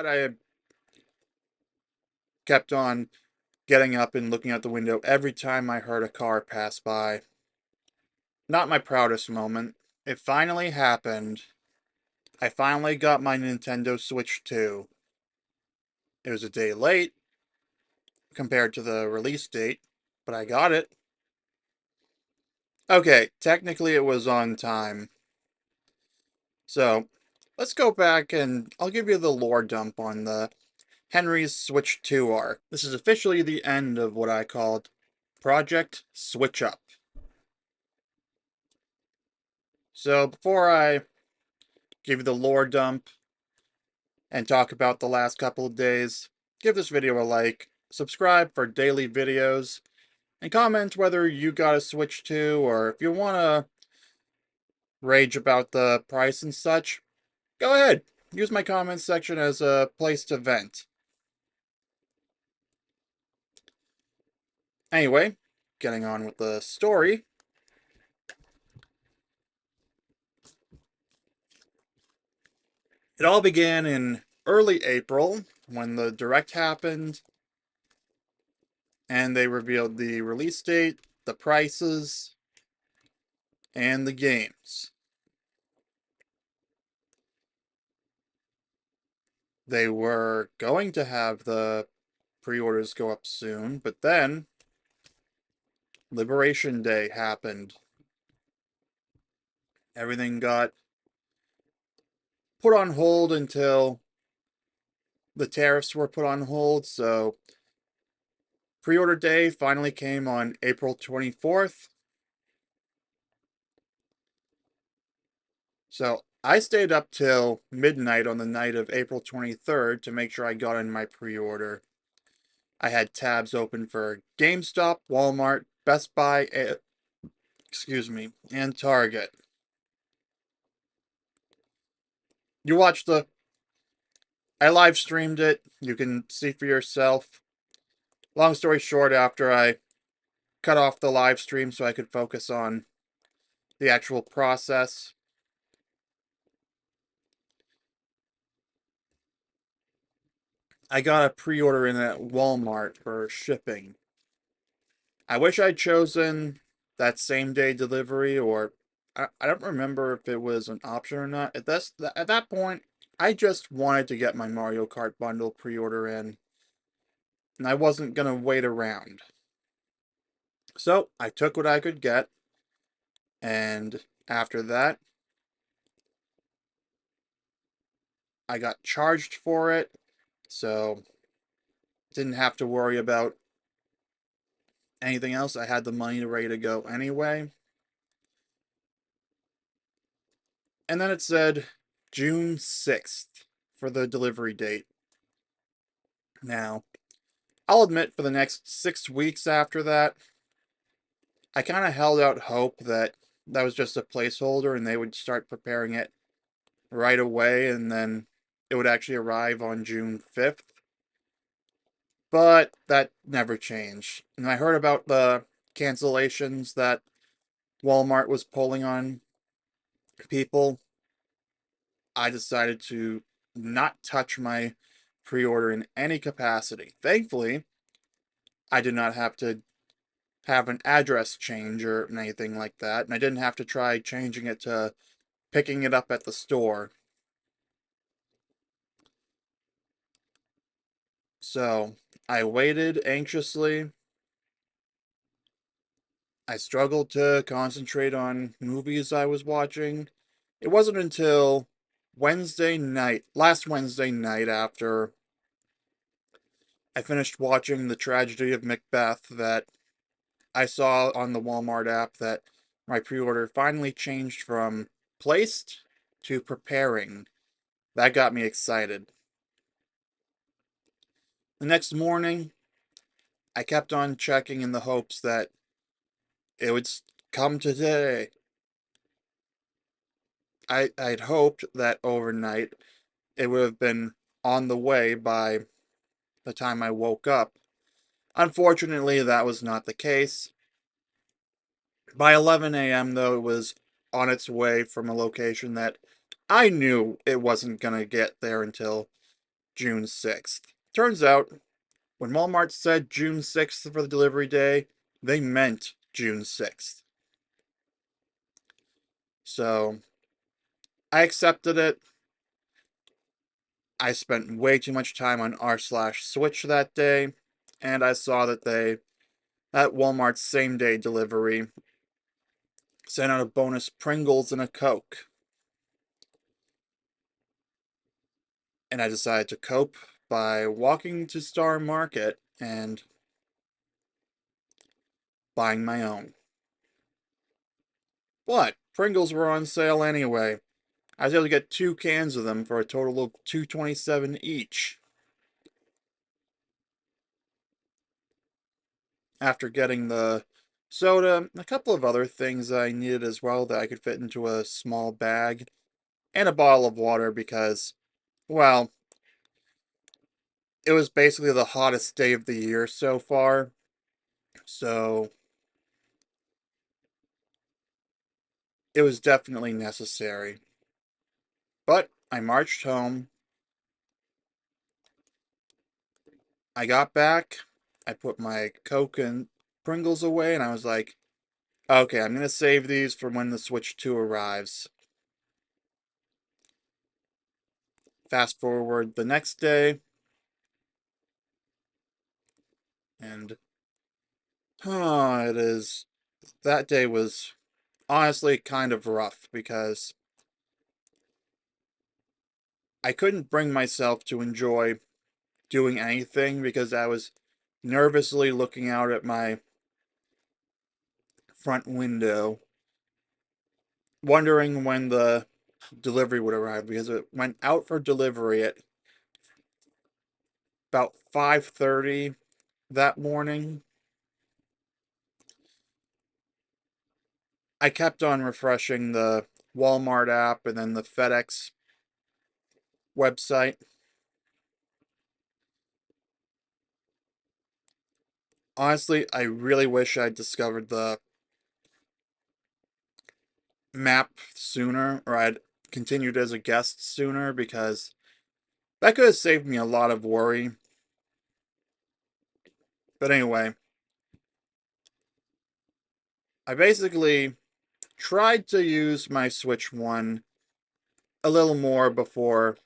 But I kept on getting up and looking out the window every time I heard a car pass by. Not my proudest moment. It finally happened. I finally got my Nintendo Switch 2. It was a day late compared to the release date, but I got it. Okay, technically it was on time. So, let's go back and I'll give you the lore dump on the Henry's Switch 2 arc. This is officially the end of what I called Project Switch Up. So, before I give you the lore dump and talk about the last couple of days, give this video a like, subscribe for daily videos, and comment whether you got a Switch 2 or if you want to rage about the price and such. Go ahead, use my comment section as a place to vent. Anyway, getting on with the story. It all began in early April when the direct happened and they revealed the release date, the prices, and the games. They were going to have the pre-orders go up soon, but then Liberation Day happened. Everything got put on hold until the tariffs were put on hold, so pre-order day finally came on April 24th. So I stayed up till midnight on the night of April 23rd to make sure I got in my pre-order. I had tabs open for GameStop, Walmart, Best Buy, and Target. You watched I live streamed it. You can see for yourself. Long story short, after I cut off the live stream so I could focus on the actual process, I got a pre-order in at Walmart for shipping. I wish I'd chosen that same day delivery, or I don't remember if it was an option or not. At that point, I just wanted to get my Mario Kart bundle pre-order in, and I wasn't gonna wait around. So I took what I could get, and after that, I got charged for it, so didn't have to worry about anything else. I had the money ready to go anyway. And then it said June 6th for the delivery date. Now, I'll admit for the next 6 weeks after that, I kind of held out hope that that was just a placeholder and they would start preparing it right away and then it would actually arrive on June 5th. But that never changed. And I heard about the cancellations that Walmart was pulling on people. I decided to not touch my pre-order in any capacity. Thankfully, I did not have to have an address change or anything like that, and I didn't have to try changing it to picking it up at the store. So, I waited anxiously. I struggled to concentrate on movies I was watching. It wasn't until last Wednesday night after I finished watching The Tragedy of Macbeth that I saw on the Walmart app that my pre-order finally changed from placed to preparing. That got me excited. The next morning, I kept on checking in the hopes that it would come today. I'd hoped that overnight it would have been on the way by the time I woke up. Unfortunately, that was not the case. By 11 a.m., though, it was on its way from a location that I knew it wasn't going to get there until June 6th. Turns out, when Walmart said June 6th for the delivery day, they meant June 6th. So, I accepted it. I spent way too much time on r/switch that day, and I saw that they, at Walmart's same day delivery, sent out a bonus Pringles and a Coke. And I decided to cope by walking to Star Market and buying my own. But Pringles were on sale anyway. I was able to get 2 cans of them for a total of $2.27 each. After getting the soda, a couple of other things I needed as well that I could fit into a small bag, and a bottle of water because, well, it was basically the hottest day of the year so far. So it was definitely necessary. But I marched home. I got back. I put my Coke and Pringles away, and I was like, okay, I'm going to save these for when the Switch 2 arrives. Fast forward the next day, and that day was honestly kind of rough because I couldn't bring myself to enjoy doing anything because I was nervously looking out at my front window, wondering when the delivery would arrive because it went out for delivery at about 5:30 that morning. I kept on refreshing the Walmart app and then the FedEx website. Honestly, I really wish I'd discovered the map sooner, or I'd continued as a guest sooner, because that could have saved me a lot of worry. But anyway, I basically tried to use my Switch 1 a little more before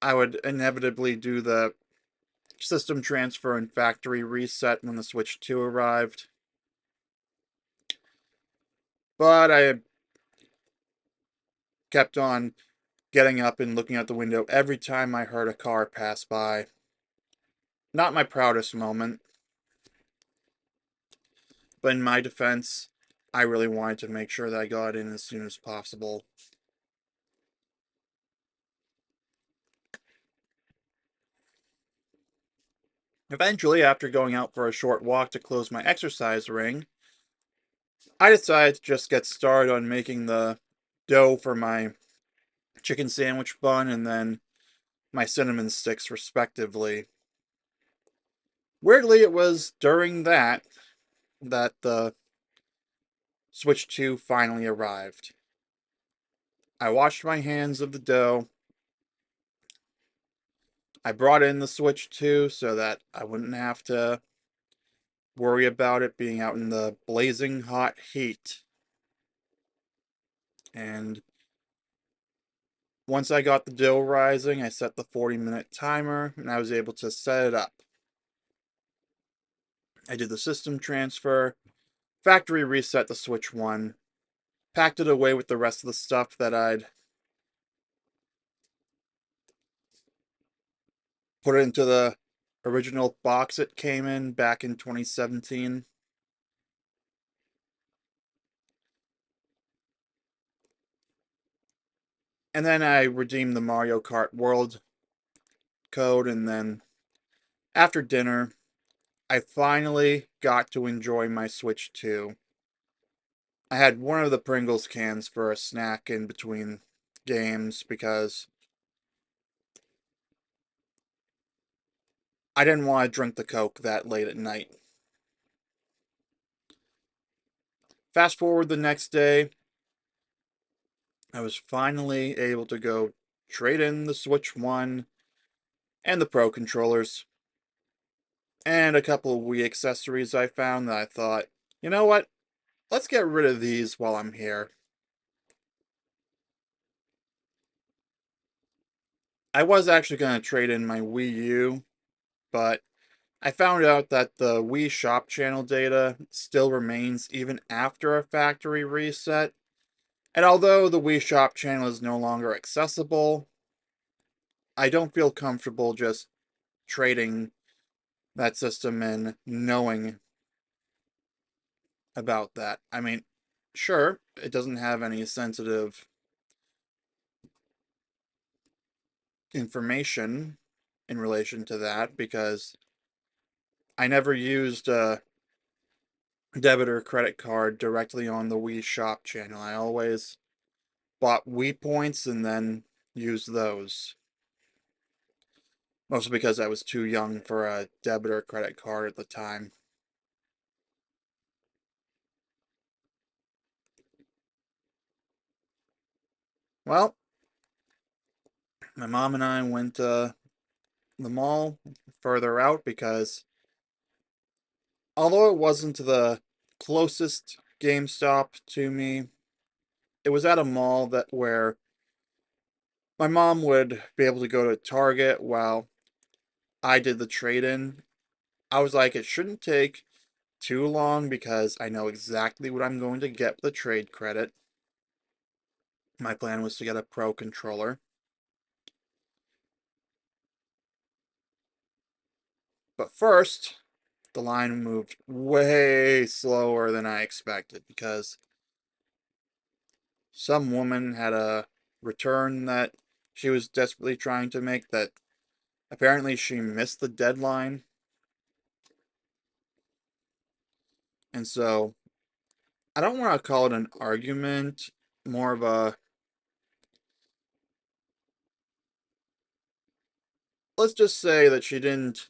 I would inevitably do the system transfer and factory reset when the Switch 2 arrived. But I kept on getting up and looking out the window every time I heard a car pass by. Not my proudest moment, but in my defense, I really wanted to make sure that I got in as soon as possible. Eventually, after going out for a short walk to close my exercise ring, I decided to just get started on making the dough for my chicken sandwich bun and then my cinnamon sticks, respectively. Weirdly, it was during that the Switch 2 finally arrived. I washed my hands of the dough. I brought in the Switch 2 so that I wouldn't have to worry about it being out in the blazing hot heat. And once I got the dough rising, I set the 40-minute timer and I was able to set it up. I did the system transfer, factory reset the Switch 1, packed it away with the rest of the stuff that I'd put it into the original box it came in back in 2017. And then I redeemed the Mario Kart World code, and then after dinner, I finally got to enjoy my Switch 2. I had one of the Pringles cans for a snack in between games because I didn't want to drink the Coke that late at night. Fast forward the next day, I was finally able to go trade in the Switch 1 and the Pro controllers, and a couple of Wii accessories I found that I thought, you know what? Let's get rid of these while I'm here. I was actually going to trade in my Wii U, but I found out that the Wii Shop channel data still remains even after a factory reset. And although the Wii Shop channel is no longer accessible, I don't feel comfortable just trading that system and knowing about that. I mean, sure, it doesn't have any sensitive information in relation to that because I never used a debit or credit card directly on the Wii Shop channel. I always bought Wii points and then used those. Mostly because I was too young for a debit or credit card at the time. Well, my mom and I went to the mall further out because although it wasn't the closest GameStop to me, it was at a mall that where my mom would be able to go to Target while I did the trade-in. I was like, it shouldn't take too long because I know exactly what I'm going to get with the trade credit. My plan was to get a Pro controller. But first, the line moved way slower than I expected because some woman had a return that she was desperately trying to make that apparently she missed the deadline. And so I don't want to call it an argument, more of a let's just say that she didn't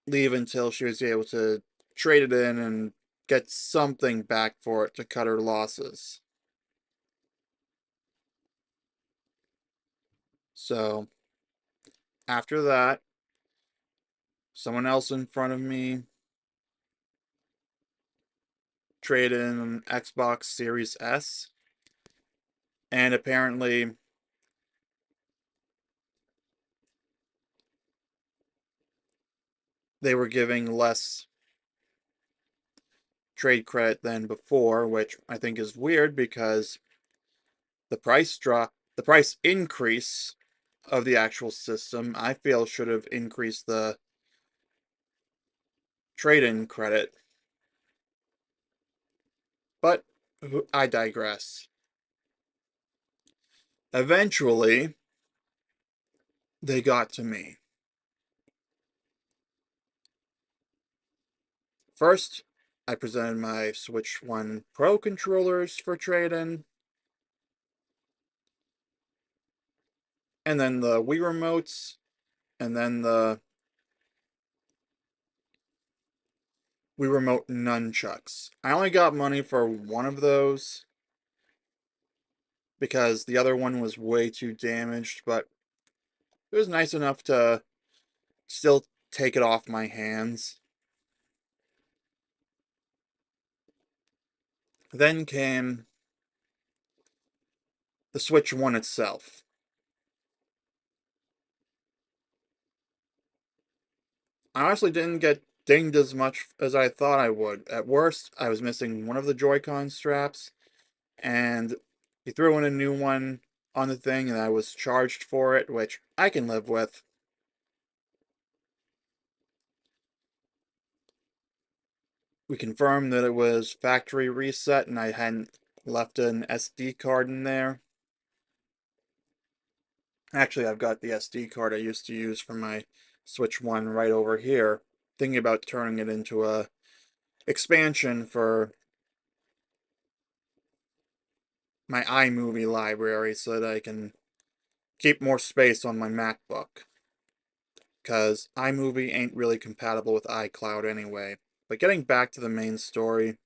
leave until she was able to trade it in and get something back for it to cut her losses. So after that, someone else in front of me traded in an Xbox Series S, and apparently they were giving less trade credit than before, which I think is weird because the price increase of the actual system, I feel should have increased the trade-in credit. But I digress. Eventually, they got to me. First, I presented my Switch 1 Pro controllers for trade-in, and then the Wii remotes, and then the Wii remote nunchucks. I only got money for one of those because the other one was way too damaged, but it was nice enough to still take it off my hands. Then came the Switch 1 itself. I honestly didn't get dinged as much as I thought I would. At worst, I was missing one of the Joy-Con straps, and he threw in a new one on the thing, and I was charged for it, which I can live with. We confirmed that it was factory reset and I hadn't left an SD card in there. Actually, I've got the SD card I used to use for my Switch 1 right over here. Thinking about turning it into a expansion for my iMovie library so that I can keep more space on my MacBook. Because iMovie ain't really compatible with iCloud anyway. But getting back to the main story,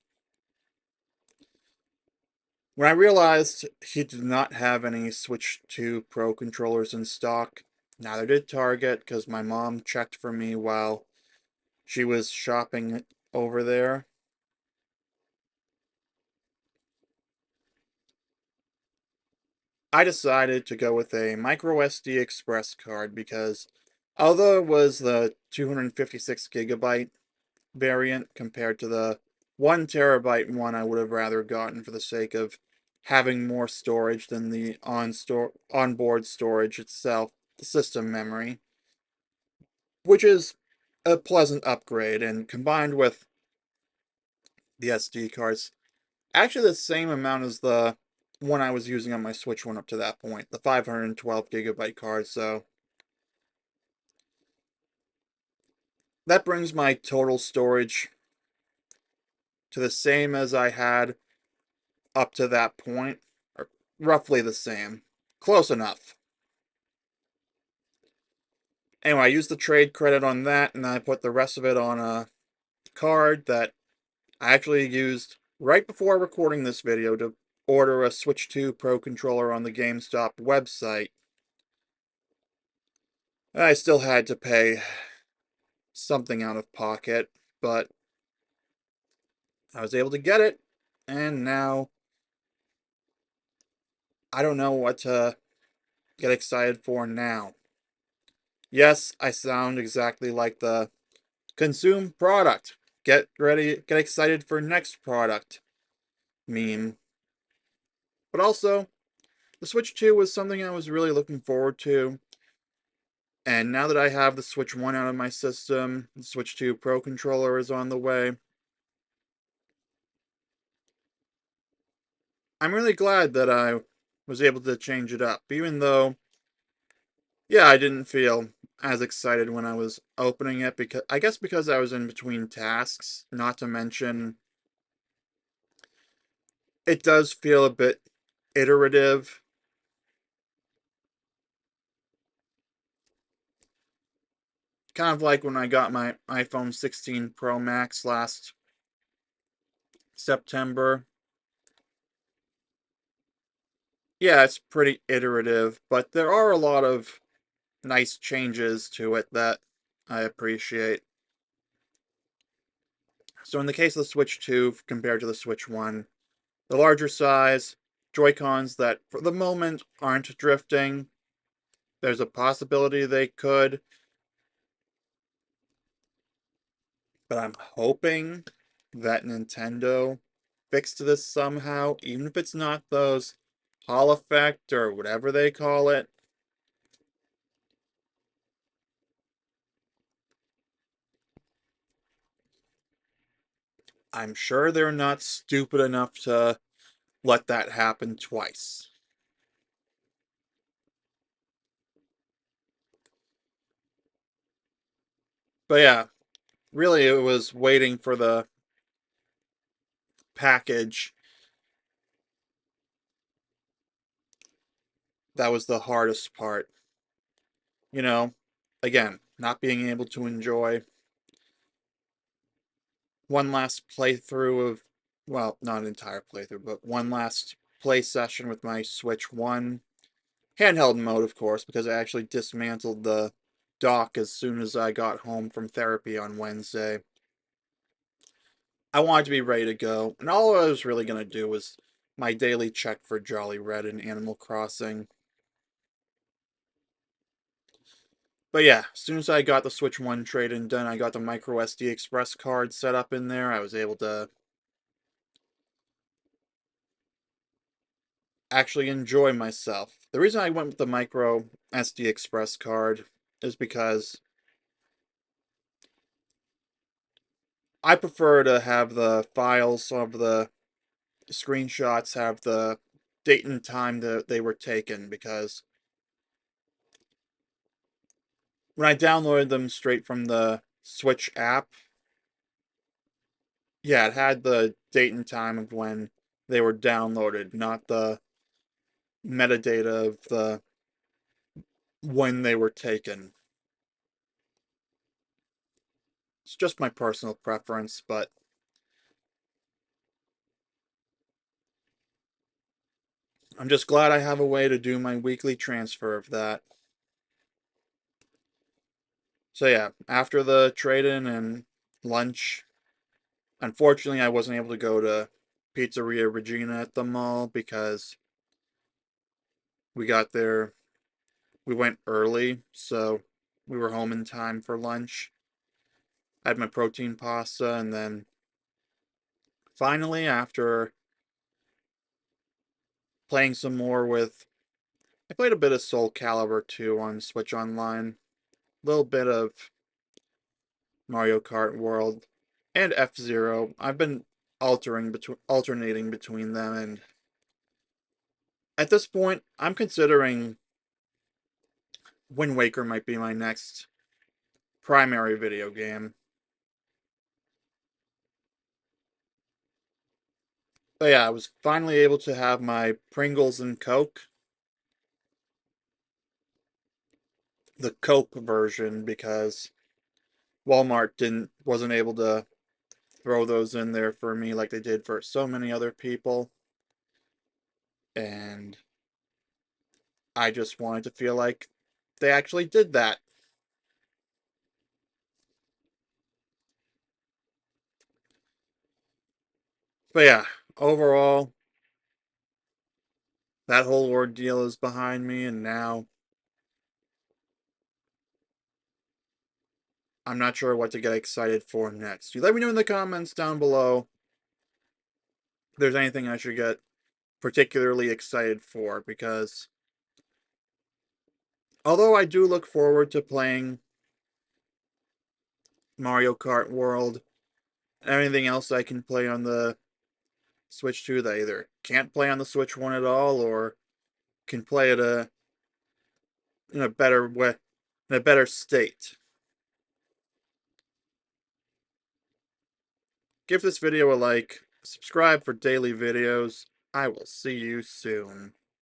When I realized he did not have any Switch 2 Pro controllers in stock, neither did Target, because my mom checked for me while she was shopping over there. I decided to go with a micro SD express card because although it was the 256 gigabyte variant compared to the 1 terabyte one I would have rather gotten for the sake of having more storage than the onboard storage itself, the system memory, which is a pleasant upgrade, and combined with the SD cards, actually the same amount as the one I was using on my Switch one up to that point, the 512 gigabyte card, so that brings my total storage to the same as I had up to that point, or roughly the same. Close enough. Anyway, I used the trade credit on that, and I put the rest of it on a card that I actually used right before recording this video to order a Switch 2 Pro controller on the GameStop website. I still had to pay something out of pocket, but I was able to get it, and now I don't know what to get excited for now. Yes, I sound exactly like the consume product. Get ready, get excited for next product meme. But also, the Switch 2 was something I was really looking forward to. And now that I have the Switch 1 out of my system, the Switch 2 Pro controller is on the way. I'm really glad that I was able to change it up, even though, yeah, I didn't feel as excited when I was opening it because I guess because I was in between tasks, not to mention it does feel a bit iterative. Kind of like when I got my iPhone 16 Pro Max last September. Yeah, it's pretty iterative, but there are a lot of nice changes to it that I appreciate. So in the case of the Switch 2 compared to the Switch 1, the larger size, Joy-Cons that for the moment aren't drifting. There's a possibility they could, but I'm hoping that Nintendo fixed this somehow, even if it's not those Hall effect or whatever they call it. I'm sure they're not stupid enough to let that happen twice. But yeah, really it was waiting for the package that was the hardest part. You know, again, not being able to enjoy one last playthrough of, well, not an entire playthrough, but one last play session with my Switch 1. Handheld mode, of course, because I actually dismantled the dock as soon as I got home from therapy on Wednesday. I wanted to be ready to go, and all I was really going to do was my daily check for Jolly Red and Animal Crossing. But yeah, as soon as I got the Switch 1 trade-in done, I got the micro SD Express card set up in there. I was able to actually enjoy myself. The reason I went with the micro SD Express card is because I prefer to have the files of the screenshots have the date and time that they were taken, because when I downloaded them straight from the Switch app, yeah, it had the date and time of when they were downloaded, not the metadata of the when they were taken. It's just my personal preference, but I'm just glad I have a way to do my weekly transfer of that. So yeah, after the trade-in and lunch, unfortunately I wasn't able to go to Pizzeria Regina at the mall because we got there, we went early, so we were home in time for lunch. I had my protein pasta, and then finally, after playing some more with, I played a bit of Soul Calibur 2 on Switch Online, a little bit of Mario Kart World, and F-Zero. I've been alternating between them, and at this point, I'm considering Wind Waker might be my next primary video game. But yeah, I was finally able to have my Pringles and Coke, the Coke version, because Walmart wasn't able to throw those in there for me like they did for so many other people. And I just wanted to feel like they actually did that. But yeah, overall, that whole ordeal is behind me, and now I'm not sure what to get excited for next. You let me know in the comments down below if there's anything I should get particularly excited for, because although I do look forward to playing Mario Kart World and anything else I can play on the Switch 2 that I either can't play on the Switch 1 at all or can play it in a better way, in a better state. Give this video a like, subscribe for daily videos. I will see you soon.